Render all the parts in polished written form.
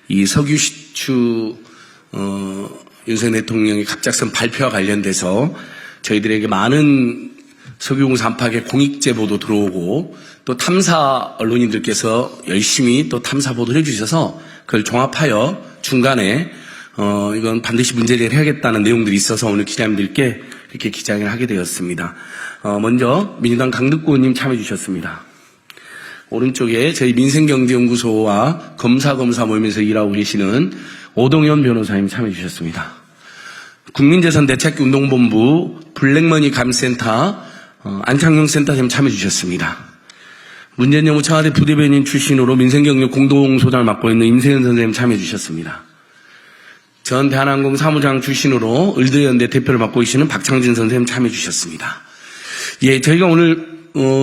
이 석유 시추 윤석열 대통령의 갑작스런 발표와 관련돼서 저희들에게 많은 석유공사 안팎의 공익 제보도 들어오고 또 탐사 언론인들께서 열심히 또 탐사 보도를 해주셔서 그걸 종합하여 중간에 이건 반드시 문제제기를 해야겠다는 내용들이 있어서 오늘 기자님들께 이렇게 기자회견을 하게 되었습니다. 먼저 민주당 강득구 의원님 참여해 주셨습니다. 오른쪽에 저희 민생경제연구소와 검사 모임에서 일하고 계시는 오동현 변호사님 참여해 주셨습니다. 국민재산대책운동본부 블랙머니 감센터 안창용 센터장님 참여해 주셨습니다. 문재인 정부 청와대 부대변인 출신으로 민생경제 공동소장을 맡고 있는 임세현 선생님 참여해 주셨습니다. 전 대한항공 사무장 출신으로 을드연대 대표를 맡고 계시는 박창진 선생님 참여해 주셨습니다. 예, 저희가 오늘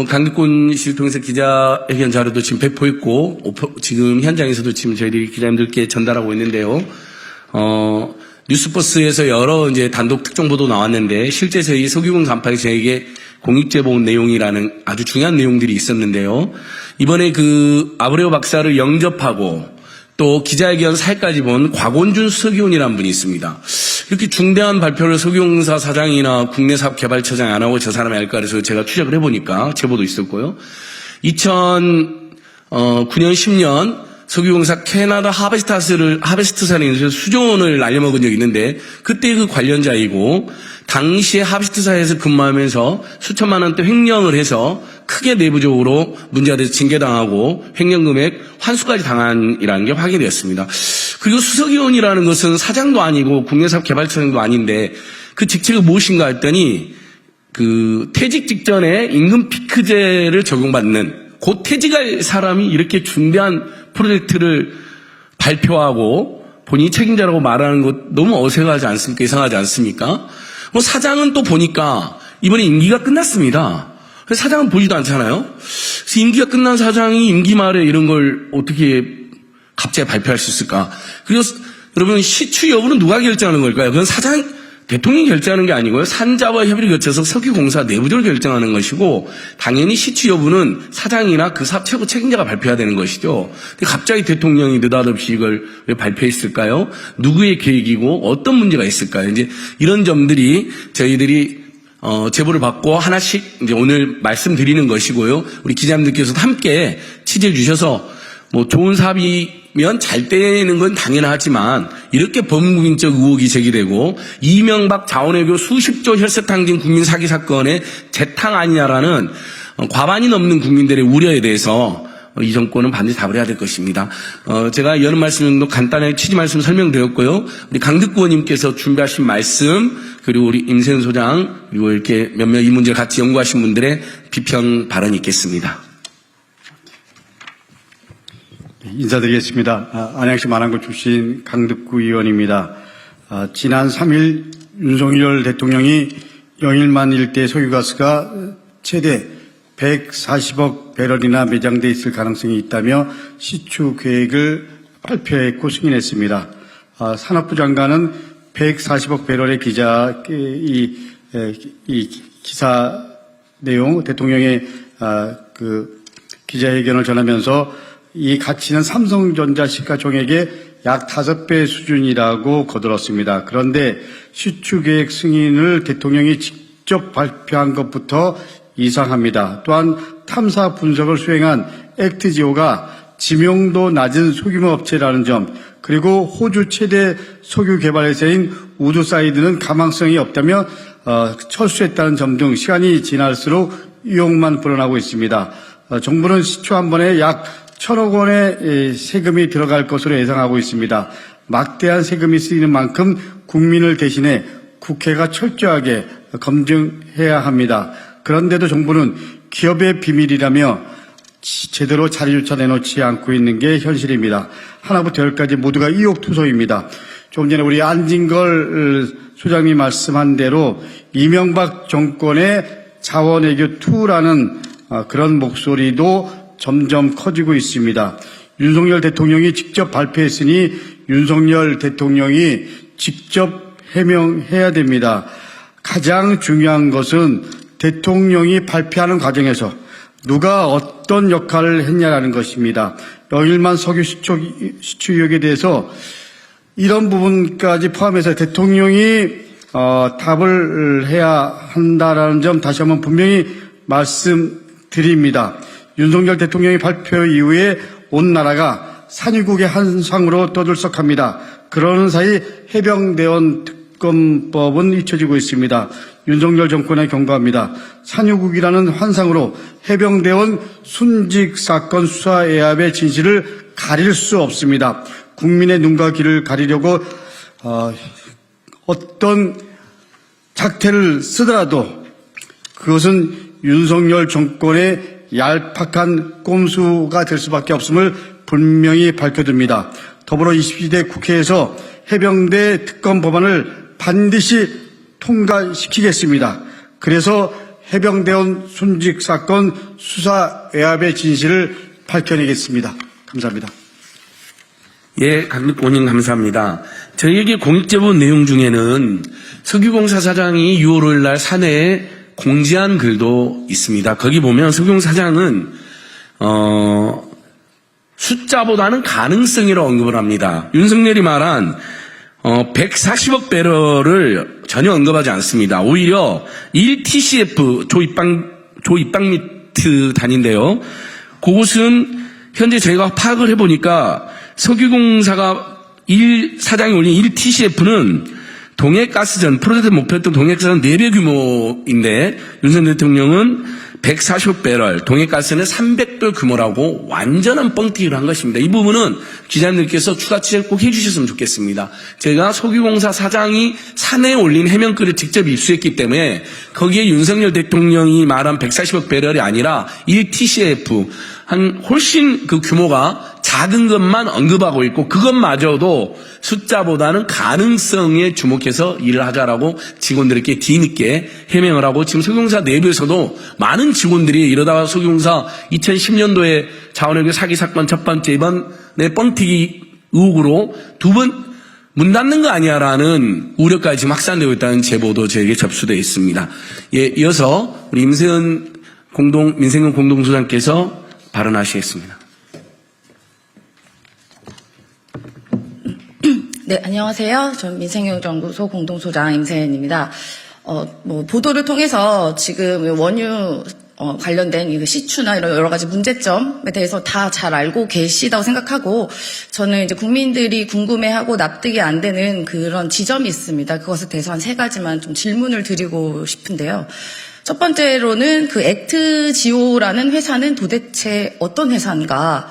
강득권 씨를 통해서 기자회견 자료도 지금 배포했고 지금 현장에서도 지금 저희들이 기자님들께 전달하고 있는데요. 뉴스버스에서 여러 이제 단독 특종 보도 나왔는데 실제 저희 석유공사 안팎에서 저에게 공익제보 내용이라는 아주 중요한 내용들이 있었는데요. 이번에 그 아브레오 박사를 영접하고 또 기자회견 사회까지 본 곽원준 석유원이라는 분이 있습니다. 이렇게 중대한 발표를 석유공사 사장이나 국내사업개발처장이 안 하고 저 사람이 할까 그래서 제가 추적을 해보니까 제보도 있었고요. 2009년 10년 석유공사 캐나다 하베스트사에서 수조 원을 날려먹은 적이 있는데 그때 그 관련자이고 당시에 하베스트사에서 근무하면서 수천만 원대 횡령을 해서 크게 내부적으로 문제가 돼서 징계당하고 횡령금액 환수까지 당한이라는 게 확인되었습니다. 그리고 수석위원이라는 것은 사장도 아니고 국내사업개발처장도 아닌데 그 직책이 무엇인가 했더니 그 퇴직 직전에 임금 피크제를 적용받는 곧 퇴직할 사람이 이렇게 중대한 프로젝트를 발표하고 본인이 책임자라고 말하는 것 너무 어색하지 않습니까? 이상하지 않습니까? 뭐 사장은 또 보니까 이번에 임기가 끝났습니다. 그래서 사장은 보지도 않잖아요. 그래서 임기가 끝난 사장이 임기 말에 이런 걸 어떻게 갑자기 발표할 수 있을까? 그리고 여러분 시추 여부는 누가 결정하는 걸까요? 그건 대통령이 결정하는 게 아니고요. 산자와 협의를 거쳐서 석유공사 내부적으로 결정하는 것이고 당연히 시추 여부는 사장이나 그 사업 최고 책임자가 발표해야 되는 것이죠. 근데 갑자기 대통령이 느닷없이 이걸 왜 발표했을까요? 누구의 계획이고 어떤 문제가 있을까요? 이제 이런 점들이 저희들이 제보를 받고 하나씩 이제 오늘 말씀드리는 것이고요. 우리 기자님들께서도 함께 취재해 주셔서 뭐 좋은 사업이면 잘 되는 건 당연하지만 이렇게 범국민적 의혹이 제기되고 이명박 자원외교 수십조 혈세탕진 국민 사기 사건의 재탕 아니냐라는 과반이 넘는 국민들의 우려에 대해서 이 정권은 반드시 답을 해야 될 것입니다. 제가 여러 말씀 정도 간단하게 취지 말씀 설명드렸고요. 우리 강득구 의원님께서 준비하신 말씀 그리고 우리 임세현 소장 그리고 이렇게 몇몇 이 문제를 같이 연구하신 분들의 비평 발언이 있겠습니다. 인사드리겠습니다. 안양시 마랑구 출신 강득구 의원입니다. 지난 3일 윤석열 대통령이 영일만 일대 석유가스가 최대 140억 배럴이나 매장돼 있을 가능성이 있다며 시추 계획을 발표했고 승인했습니다. 산업부 장관은 140억 배럴의 기사 내용 대통령의 그 기자회견을 전하면서 이 가치는 삼성전자 시가총액의 약 5배 수준이라고 거들었습니다. 그런데 시추 계획 승인을 대통령이 직접 발표한 것부터 이상합니다. 또한 탐사 분석을 수행한 액트지오가 지명도 낮은 소규모 업체라는 점, 그리고 호주 최대 석유 개발 회사인 우드사이드는 가망성이 없다며 철수했다는 점 등 시간이 지날수록 의혹만 불어나고 있습니다. 정부는 시추 한 번에 약 1,000억 원의 세금이 들어갈 것으로 예상하고 있습니다. 막대한 세금이 쓰이는 만큼 국민을 대신해 국회가 철저하게 검증해야 합니다. 그런데도 정부는 기업의 비밀이라며 제대로 자료조차 내놓지 않고 있는 게 현실입니다. 하나부터 열까지 모두가 의혹투성입니다. 조금 전에 우리 안진걸 소장님이 말씀한 대로 이명박 정권의 자원외교 2라는 그런 목소리도 점점 커지고 있습니다. 윤석열 대통령이 직접 발표했으니 윤석열 대통령이 직접 해명해야 됩니다. 가장 중요한 것은 대통령이 발표하는 과정에서 누가 어떤 역할을 했냐라는 것입니다. 영일만 석유 시추 의혹에 대해서 이런 부분까지 포함해서 대통령이 답을 해야 한다라는 점 다시 한번 분명히 말씀드립니다. 윤석열 대통령의 발표 이후에 온 나라가 산유국의 한상으로 떠들썩합니다. 그러는 사이 해병대원 특검법은 잊혀지고 있습니다. 윤석열 정권에 경고합니다. 산유국이라는 환상으로 해병대원 순직 사건 수사 애압의 진실을 가릴 수 없습니다. 국민의 눈과 귀를 가리려고 어떤 작태를 쓰더라도 그것은 윤석열 정권의 얄팍한 꼼수가 될 수밖에 없음을 분명히 밝혀둡니다. 더불어 22대 국회에서 해병대 특검 법안을 반드시 통과시키겠습니다. 그래서 해병대원 순직 사건 수사 외압의 진실을 밝혀내겠습니다. 감사합니다. 예, 강력본인 감사합니다. 저희에게 공익제보 내용 중에는 석유공사 사장이 6월 5일 날 사내에 공지한 글도 있습니다. 거기 보면 석유공사 사장은 숫자보다는 가능성이라고 언급을 합니다. 윤석열이 말한 140억 배럴을 전혀 언급하지 않습니다. 오히려 1TCF 조입방미트 단인데요. 그곳은 현재 저희가 파악을 해보니까 석유공사가 사장이 올린 1TCF는 동해가스전, 프로젝트 목표했던 동해가스전 4배 규모인데 윤석열 대통령은 140억 배럴, 동해가스는 300배 규모라고 완전한 뻥튀기를 한 것입니다. 이 부분은 기자님들께서 추가 취재 꼭 해주셨으면 좋겠습니다. 제가 석유공사 사장이 산에 올린 해명글을 직접 입수했기 때문에 거기에 윤석열 대통령이 말한 140억 배럴이 아니라 1TCF, 훨씬 그 규모가 작은 것만 언급하고 있고 그것마저도 숫자보다는 가능성에 주목해서 일을 하자라고 직원들에게 뒤늦게 해명을 하고 지금 석유공사 내부에서도 많은 직원들이 이러다가 석유공사 2010년도에 자원외교 사기 사건 첫 번째 이번에 뻥튀기 의혹으로 2번 문 닫는 거 아니야라는 우려까지 지금 확산되고 있다는 제보도 저에게 접수되어 있습니다. 예, 이어서 우리 임세은 민생용 공동소장께서 발언하시겠습니다. 네, 안녕하세요. 전 민생용연구소 공동소장 임세은입니다. 보도를 통해서 지금 원유 관련된 시추나 이런 여러 가지 문제점에 대해서 다 잘 알고 계시다고 생각하고 저는 이제 국민들이 궁금해하고 납득이 안 되는 그런 지점이 있습니다. 그것에 대해서 한 3가지만 좀 질문을 드리고 싶은데요. 첫 번째로는 그 액트지오라는 회사는 도대체 어떤 회사인가?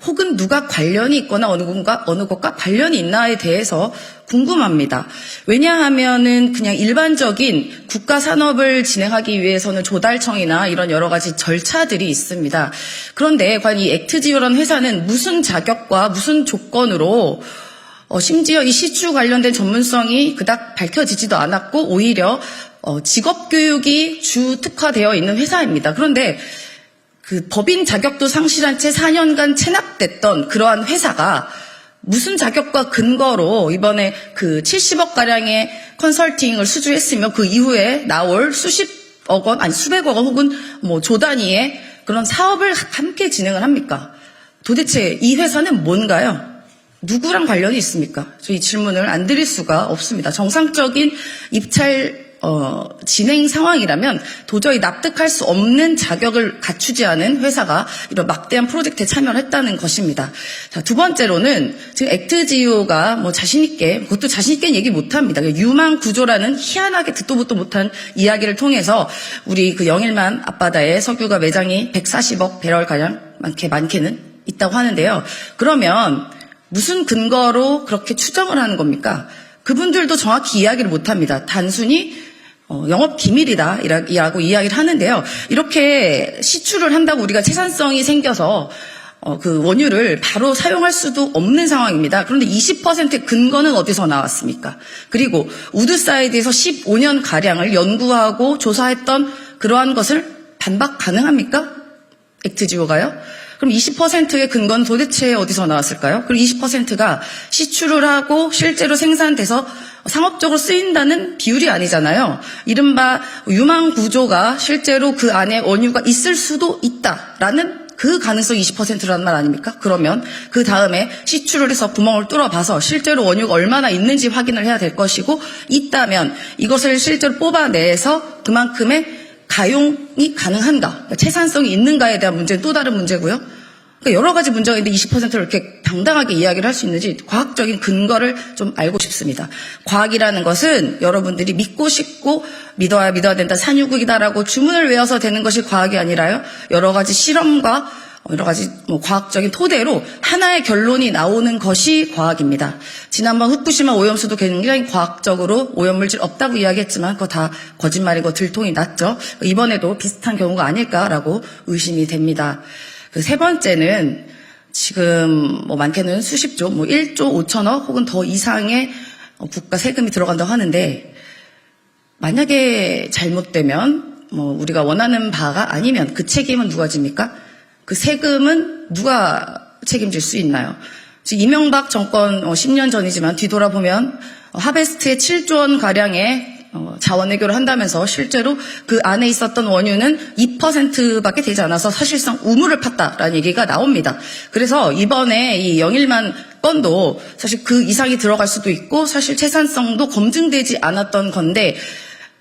혹은 누가 관련이 있거나 어느 것과 관련이 있나에 대해서 궁금합니다. 왜냐하면은 그냥 일반적인 국가 산업을 진행하기 위해서는 조달청이나 이런 여러 가지 절차들이 있습니다. 그런데 과연 이 액트지오라는 회사는 무슨 자격과 무슨 조건으로 심지어 이 시추 관련된 전문성이 그닥 밝혀지지도 않았고 오히려 직업교육이 주 특화되어 있는 회사입니다. 그런데 그 법인 자격도 상실한 채 4년간 체납됐던 그러한 회사가 무슨 자격과 근거로 이번에 그 70억 가량의 컨설팅을 수주했으며 그 이후에 나올 수십억 원, 아니 수백억 원 혹은 조 단위의 그런 사업을 함께 진행을 합니까? 도대체 이 회사는 뭔가요? 누구랑 관련이 있습니까? 저 이 질문을 안 드릴 수가 없습니다. 정상적인 입찰 진행 상황이라면 도저히 납득할 수 없는 자격을 갖추지 않은 회사가 이런 막대한 프로젝트에 참여를 했다는 것입니다. 자, 두 번째로는 지금 액트지오가 자신있게, 그것도 자신있게 얘기 못합니다. 유망 구조라는 희한하게 듣도 보도 못한 이야기를 통해서 우리 그 영일만 앞바다에 석유가 매장이 140억 배럴가량 많게는 있다고 하는데요. 그러면 무슨 근거로 그렇게 추정을 하는 겁니까? 그분들도 정확히 이야기를 못합니다. 단순히 영업 기밀이다라고 이야기를 하는데요. 이렇게 시추를 한다고 우리가 채산성이 생겨서 그 원유를 바로 사용할 수도 없는 상황입니다. 그런데 20%의 근거는 어디서 나왔습니까? 그리고 우드사이드에서 15년 가량을 연구하고 조사했던 그러한 것을 반박 가능합니까? 액트지오가요? 그럼 20%의 근거는 도대체 어디서 나왔을까요? 그리고 20%가 시추를 하고 실제로 생산돼서 상업적으로 쓰인다는 비율이 아니잖아요. 이른바 유망 구조가 실제로 그 안에 원유가 있을 수도 있다라는 그 가능성이 20%라는 말 아닙니까? 그러면 그 다음에 시추를 해서 구멍을 뚫어봐서 실제로 원유가 얼마나 있는지 확인을 해야 될 것이고, 있다면 이것을 실제로 뽑아내서 그만큼의 가용이 가능한가, 그러니까 채산성이 있는가에 대한 문제는 또 다른 문제고요. 그러니까 여러 가지 문제가 있는데 20%를 이렇게 당당하게 이야기를 할 수 있는지 과학적인 근거를 좀 알고 싶습니다. 과학이라는 것은 여러분들이 믿고 싶고 믿어야 된다, 산유국이다라고 주문을 외워서 되는 것이 과학이 아니라요, 여러 가지 실험과 여러 가지 과학적인 토대로 하나의 결론이 나오는 것이 과학입니다. 지난번 후쿠시마 오염수도 굉장히 과학적으로 오염물질 없다고 이야기했지만 그거 다 거짓말이고 들통이 났죠. 이번에도 비슷한 경우가 아닐까라고 의심이 됩니다. 그 세 번째는 지금 많게는 수십조, 1조 5천억 혹은 더 이상의 국가 세금이 들어간다고 하는데, 만약에 잘못되면 우리가 원하는 바가 아니면 그 책임은 누가 집니까? 그 세금은 누가 책임질 수 있나요? 지금 이명박 정권 10년 전이지만 뒤돌아보면 하베스트에 7조 원 가량의 자원외교를 한다면서 실제로 그 안에 있었던 원유는 2%밖에 되지 않아서 사실상 우물을 팠다라는 얘기가 나옵니다. 그래서 이번에 이 영일만 건도 사실 그 이상이 들어갈 수도 있고 사실 채산성도 검증되지 않았던 건데,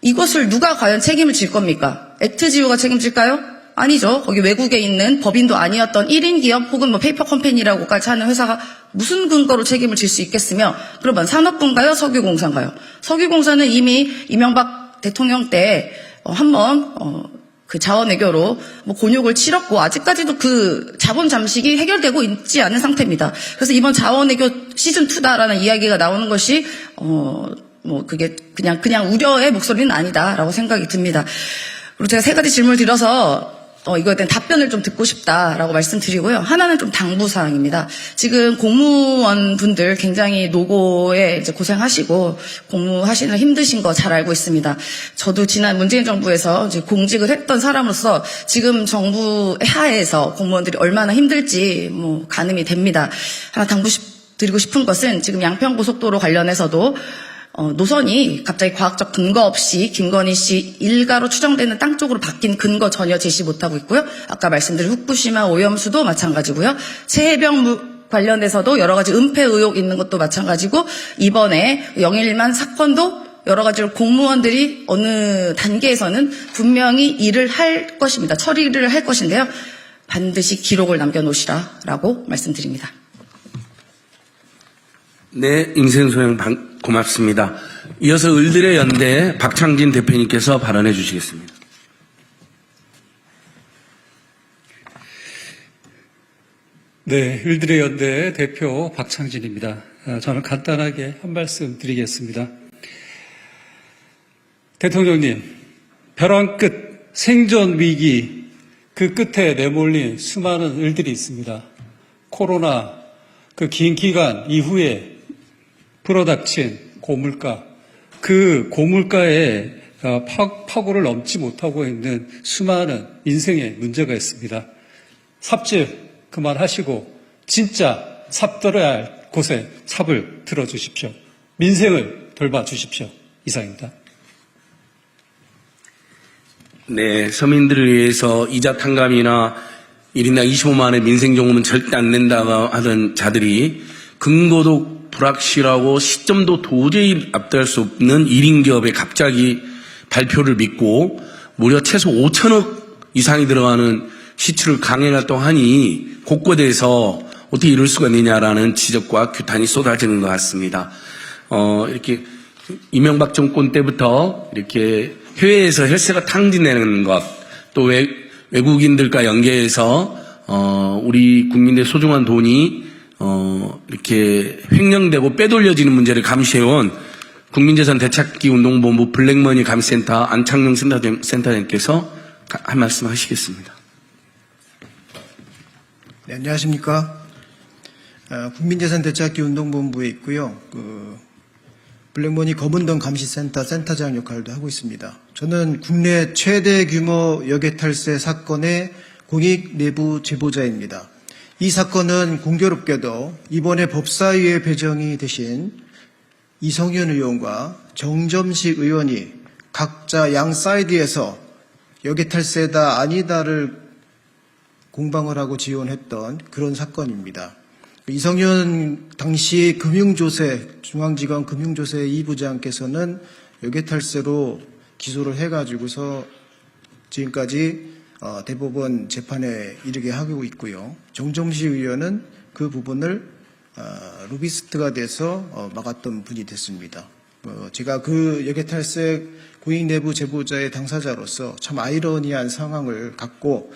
이것을 누가 과연 책임을 질 겁니까? 액트지우가 책임질까요? 아니죠. 거기 외국에 있는 법인도 아니었던 1인 기업 혹은 페이퍼 컴퍼니라고까지 하는 회사가 무슨 근거로 책임을 질 수 있겠으며, 그러면 산업부인가요? 석유공사인가요? 석유공사는 이미 이명박 대통령 때 한번 그 자원외교로 곤욕을 치렀고 아직까지도 그 자본 잠식이 해결되고 있지 않은 상태입니다. 그래서 이번 자원외교 시즌2다라는 이야기가 나오는 것이 그게 그냥 우려의 목소리는 아니다라고 생각이 듭니다. 그리고 제가 세 가지 질문을 드려서 이거에 대한 답변을 좀 듣고 싶다라고 말씀드리고요. 하나는 좀 당부사항입니다. 지금 공무원 분들 굉장히 노고에 이제 고생하시고 공무하시는 힘드신 거 잘 알고 있습니다. 저도 지난 문재인 정부에서 이제 공직을 했던 사람으로서 지금 정부 하에서 공무원들이 얼마나 힘들지 가늠이 됩니다. 하나 당부드리고 싶은 것은 지금 양평고속도로 관련해서도 노선이 갑자기 과학적 근거 없이 김건희 씨 일가로 추정되는 땅 쪽으로 바뀐 근거 전혀 제시 못하고 있고요. 아까 말씀드린 후쿠시마 오염수도 마찬가지고요. 최해병 관련해서도 여러 가지 은폐 의혹 있는 것도 마찬가지고, 이번에 영일만 사건도 여러 가지로 공무원들이 어느 단계에서는 분명히 일을 할 것입니다. 처리를 할 것인데요. 반드시 기록을 남겨놓으시라라고 말씀드립니다. 네, 인생소양 고맙습니다. 이어서 을들의 연대 박창진 대표님께서 발언해 주시겠습니다. 네, 을들의 연대 대표 박창진입니다. 저는 간단하게 한 말씀 드리겠습니다. 대통령님, 벼랑 끝 생존 위기 그 끝에 내몰린 수많은 을들이 있습니다. 코로나 그 긴 기간 이후에 불어닥친 고물가, 그 고물가에 파고를 넘지 못하고 있는 수많은 인생의 문제가 있습니다. 삽질 그만하시고 진짜 삽들어야 할 곳에 삽을 들어주십시오. 민생을 돌봐주십시오. 이상입니다. 네, 서민들을 위해서 이자 탕감이나 1인당 25만 원의 민생정부는 절대 안 낸다고 하던 자들이 근거도 불확실하고 시점도 도저히 앞도할 수 없는 1인 기업에 갑자기 발표를 믿고 무려 최소 5천억 이상이 들어가는 시추를 강행했다고 하니 곳곳에서 어떻게 이럴 수가 있느냐라는 지적과 규탄이 쏟아지는 것 같습니다. 이렇게 이명박 정권 때부터 이렇게 해외에서 혈세가 탕진되는 것, 또 외국인들과 연계해서 우리 국민들의 소중한 돈이 이렇게 횡령되고 빼돌려지는 문제를 감시해온 국민재산 되찾기 운동본부 블랙머니 감시센터 안창용 센터장께서 한 말씀 하시겠습니다. 네, 안녕하십니까. 국민재산 되찾기 운동본부에 있고요. 블랙머니 검은동 감시센터 센터장 역할도 하고 있습니다. 저는 국내 최대 규모 역외탈세 사건의 공익 내부 제보자입니다. 이 사건은 공교롭게도 이번에 법사위에 배정이 되신 이성윤 의원과 정점식 의원이 각자 양 사이드에서 역외탈세다 아니다를 공방을 하고 지원했던 그런 사건입니다. 이성윤 당시 중앙지검 금융조세 2부장께서는 역외탈세로 기소를 해가지고서 지금까지 대법원 재판에 이르게 하고 있고요. 정점식 의원은 그 부분을 로비스트가 돼서 막았던 분이 됐습니다. 제가 그 역외탈세 공익 내부 제보자의 당사자로서 참 아이러니한 상황을 갖고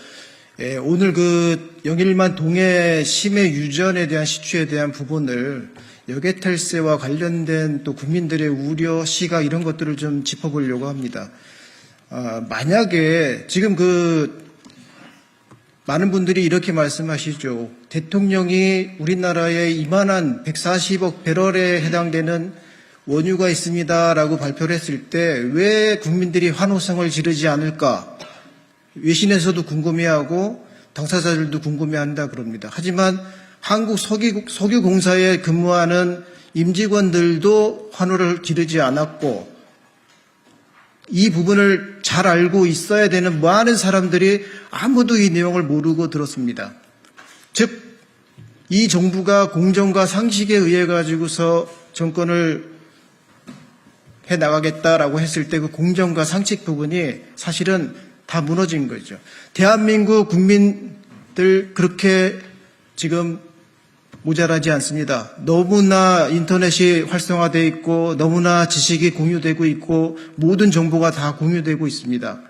오늘 그 영일만 동해 심해 유전에 대한 시추에 대한 부분을 역외탈세와 관련된 또 국민들의 우려, 시각 이런 것들을 좀 짚어보려고 합니다. 만약에 지금 많은 분들이 이렇게 말씀하시죠. 대통령이 우리나라에 이만한 140억 배럴에 해당되는 원유가 있습니다라고 발표를 했을 때 왜 국민들이 환호성을 지르지 않을까? 외신에서도 궁금해하고 당사자들도 궁금해한다 그럽니다. 하지만 한국 석유공사에 근무하는 임직원들도 환호를 지르지 않았고 이 부분을 잘 알고 있어야 되는 많은 사람들이 아무도 이 내용을 모르고 들었습니다. 즉 이 정부가 공정과 상식에 의해 가지고서 정권을 해 나가겠다라고 했을 때 그 공정과 상식 부분이 사실은 다 무너진 거죠. 대한민국 국민들 그렇게 지금 모자라지 않습니다. 너무나 인터넷이 활성화되어 있고 너무나 지식이 공유되고 있고 모든 정보가 다 공유되고 있습니다.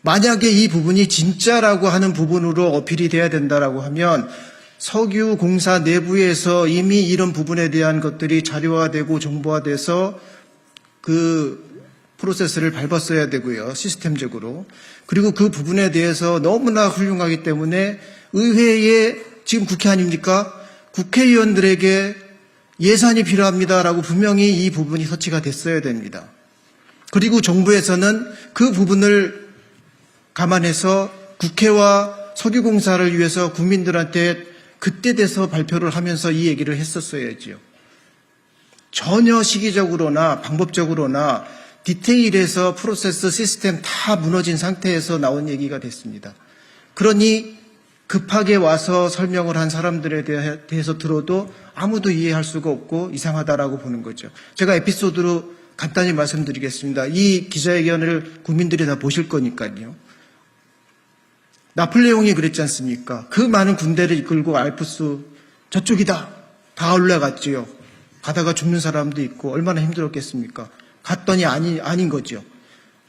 만약에 이 부분이 진짜라고 하는 부분으로 어필이 돼야 된다라고 하면 석유공사 내부에서 이미 이런 부분에 대한 것들이 자료화되고 정보화돼서 그 프로세스를 밟았어야 되고요. 시스템적으로. 그리고 그 부분에 대해서 너무나 훌륭하기 때문에 의회에 지금 국회 아닙니까? 국회의원들에게 예산이 필요합니다라고 분명히 이 부분이 서치가 됐어야 됩니다. 그리고 정부에서는 그 부분을 감안해서 국회와 석유공사를 위해서 국민들한테 그때 돼서 발표를 하면서 이 얘기를 했었어야지요. 전혀 시기적으로나 방법적으로나 디테일에서 프로세스 시스템 다 무너진 상태에서 나온 얘기가 됐습니다. 그러니 급하게 와서 설명을 한 사람들에 대해서 들어도 아무도 이해할 수가 없고 이상하다라고 보는 거죠. 제가 에피소드로 간단히 말씀드리겠습니다. 이 기자회견을 국민들이 다 보실 거니까요. 나폴레옹이 그랬지 않습니까? 그 많은 군대를 이끌고 알프스 저쪽이다. 다 올라갔지요. 가다가 죽는 사람도 있고 얼마나 힘들었겠습니까? 갔더니 아닌 거죠.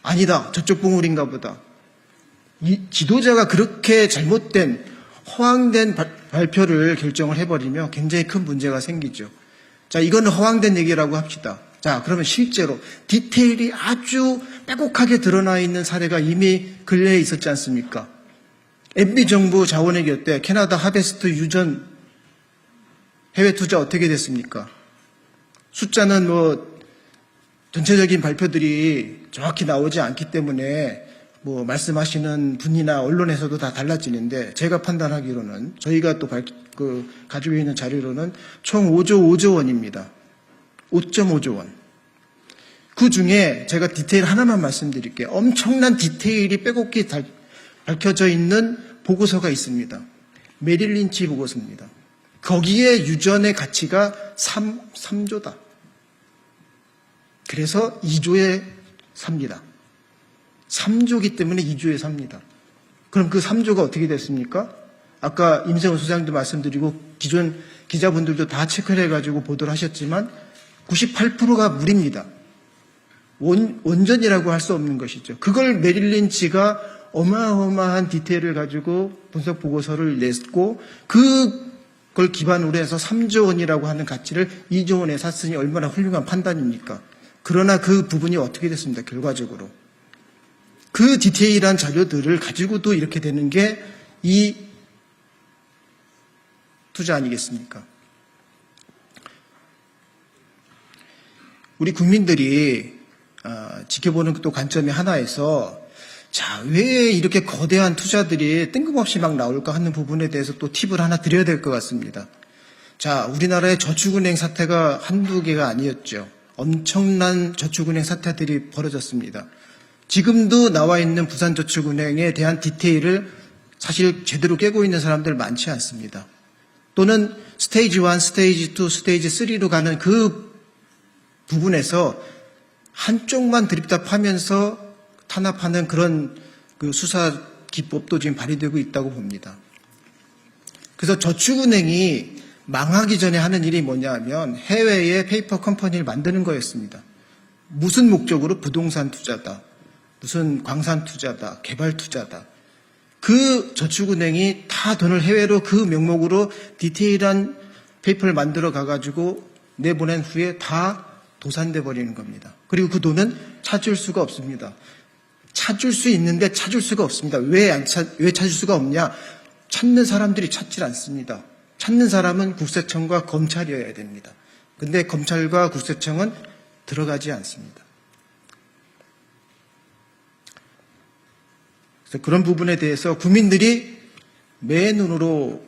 아니다. 저쪽 봉우리인가 보다. 이 지도자가 그렇게 잘못된 허황된 발표를 결정을 해버리면 굉장히 큰 문제가 생기죠. 자, 이건 허황된 얘기라고 합시다. 자, 그러면 실제로 디테일이 아주 빼곡하게 드러나 있는 사례가 이미 근래에 있었지 않습니까? MB정부 자원외교 때 캐나다 하베스트 유전 해외 투자 어떻게 됐습니까? 숫자는 전체적인 발표들이 정확히 나오지 않기 때문에 말씀하시는 분이나 언론에서도 다 달라지는데 제가 판단하기로는 저희가 또 가지고 있는 자료로는 총 5조 원입니다. 5.5조 원. 그 중에 제가 디테일 하나만 말씀드릴게요. 엄청난 디테일이 빼곡히 밝혀져 있는 보고서가 있습니다. 메릴 린치 보고서입니다. 거기에 유전의 가치가 3조다. 그래서 2조에 삽니다. 3조기 때문에 2조에 삽니다. 그럼 그 3조가 어떻게 됐습니까? 아까 임성훈 소장도 말씀드리고 기존 기자분들도 다 체크를 해가지고 보도를 하셨지만 98%가 무리입니다. 원전이라고 할 수 없는 것이죠. 그걸 메릴 린치가 어마어마한 디테일을 가지고 분석 보고서를 냈고 그걸 기반으로 해서 3조 원이라고 하는 가치를 2조 원에 샀으니 얼마나 훌륭한 판단입니까? 그러나 그 부분이 어떻게 됐습니다. 결과적으로. 그 디테일한 자료들을 가지고도 이렇게 되는 게 이 투자 아니겠습니까? 우리 국민들이 지켜보는 또 관점의 하나에서 자, 왜 이렇게 거대한 투자들이 뜬금없이 막 나올까 하는 부분에 대해서 또 팁을 하나 드려야 될 것 같습니다. 자, 우리나라의 저축은행 사태가 한두 개가 아니었죠. 엄청난 저축은행 사태들이 벌어졌습니다. 지금도 나와 있는 부산저축은행에 대한 디테일을 사실 제대로 깨고 있는 사람들 많지 않습니다. 또는 스테이지 1, 스테이지 2, 스테이지 3로 가는 그 부분에서 한쪽만 드립답하면서 탄압하는 그런 그 수사 기법도 지금 발휘되고 있다고 봅니다. 그래서 저축은행이 망하기 전에 하는 일이 뭐냐 하면 해외에 페이퍼 컴퍼니를 만드는 거였습니다. 무슨 목적으로? 부동산 투자다. 무슨 광산 투자다. 개발 투자다. 그 저축은행이 다 돈을 해외로 그 명목으로 디테일한 페이퍼를 만들어 가가지고 내보낸 후에 다 도산돼 버리는 겁니다. 그리고 그 돈은 찾을 수가 없습니다. 찾을 수 있는데 찾을 수가 없습니다. 왜 찾을 수가 없냐? 찾는 사람들이 찾질 않습니다. 찾는 사람은 국세청과 검찰이어야 됩니다. 근데 검찰과 국세청은 들어가지 않습니다. 그래서 그런 부분에 대해서 국민들이 맨눈으로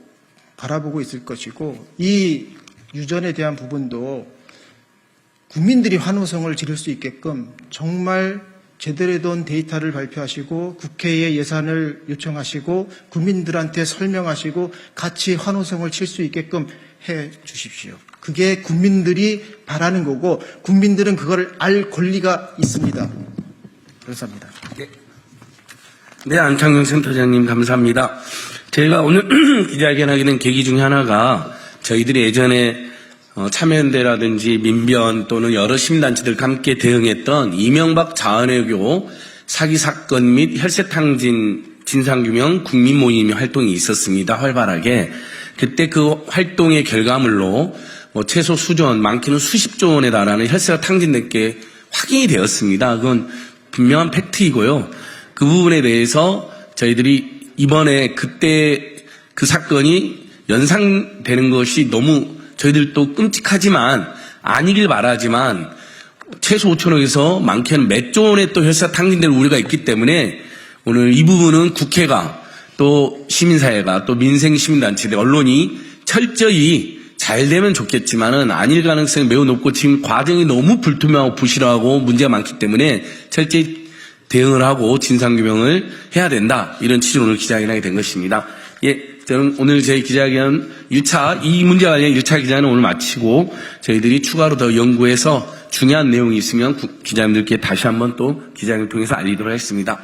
바라보고 있을 것이고 이 유전에 대한 부분도 국민들이 환호성을 지를 수 있게끔 정말 제대로 된 데이터를 발표하시고 국회에 예산을 요청하시고 국민들한테 설명하시고 같이 환호성을 칠 수 있게끔 해 주십시오. 그게 국민들이 바라는 거고 국민들은 그걸 알 권리가 있습니다. 감사합니다. 네, 안창경 센터장님 감사합니다. 제가 오늘 기자회견하게 된 계기 중에 하나가 저희들이 예전에 참여연대라든지 민변 또는 여러 시민단체들과 함께 대응했던 이명박 자은외교 사기 사건 및 혈세탕진 진상규명 국민모임 활동이 있었습니다. 활발하게. 그때 그 활동의 결과물로 최소 수조원, 많게는 수십조 원에 달하는 혈세가 탕진된 게 확인이 되었습니다. 그건 분명한 팩트이고요. 그 부분에 대해서 저희들이 이번에 그때 그 사건이 연상되는 것이 너무 저희들도 끔찍하지만 아니길 바라지만 최소 5천억에서 많게는 몇 조 원의 또 혈세가 탕진될 우려가 있기 때문에 오늘 이 부분은 국회가 또 시민사회가 또 민생 시민단체들 언론이 철저히 잘 되면 좋겠지만은 아닐 가능성이 매우 높고 지금 과정이 너무 불투명하고 부실하고 문제가 많기 때문에 철저히 대응을 하고 진상규명을 해야 된다. 이런 취지로 오늘 기자회견하게 된 것입니다. 예, 저는 오늘 저희 기자회견 1차, 이 문제와 관련 1차 기자회견은 오늘 마치고 저희들이 추가로 더 연구해서 중요한 내용이 있으면 기자님들께 다시 한번 또 기자회견을 통해서 알리도록 하겠습니다.